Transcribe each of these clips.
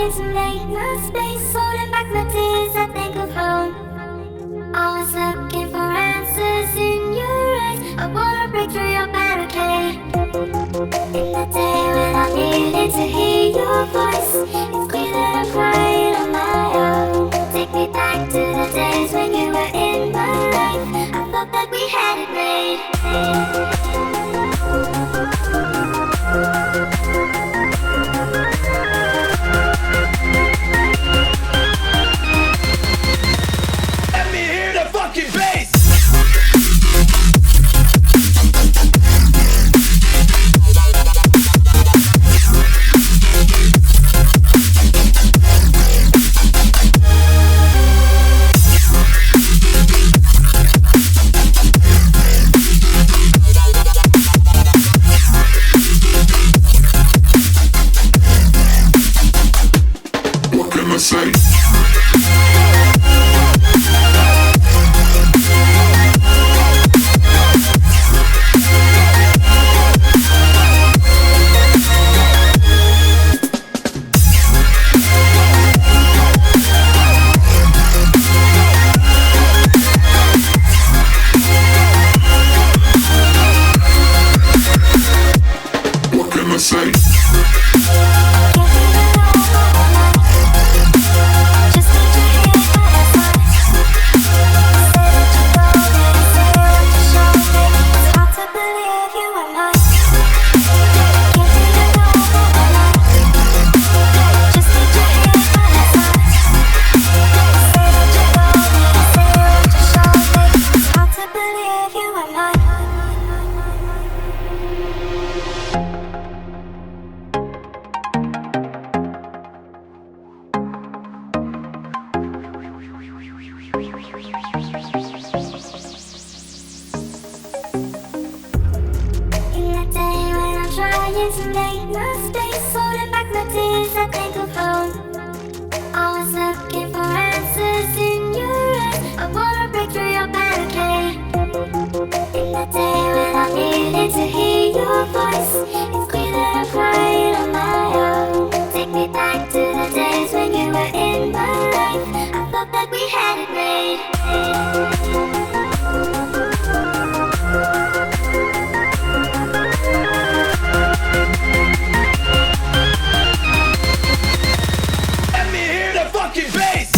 trying to make my space, holding back my tears. I think of home. I was looking for answers in your eyes. I wanna break through your barricade. In the day when I needed to hear your voice, it's clear that I'm crying on my own. Take me back to the days when you were in my life. I thought that we had it made. Let me hear the fucking bass! What can I say? What can I say? Trying to make my space, holding back my tears. I think of home. I was looking for answers in your eyes. I wanna break through your barricade. In the day when I needed to hear your voice, it's clear that I'm crying on my own. Take me back to the days when you were in my life. I thought that we had it made. Fucking bass!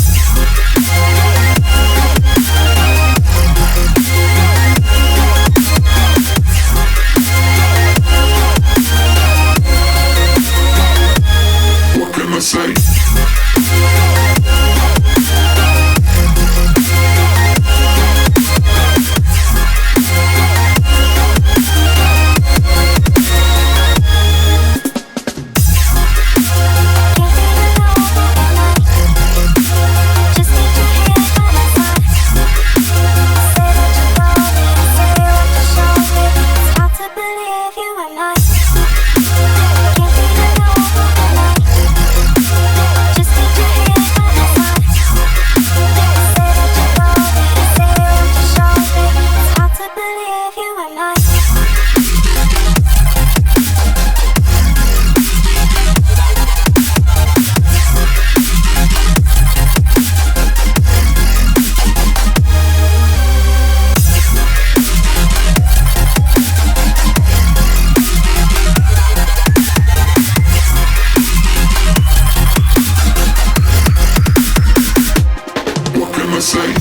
What can I say? What can I say?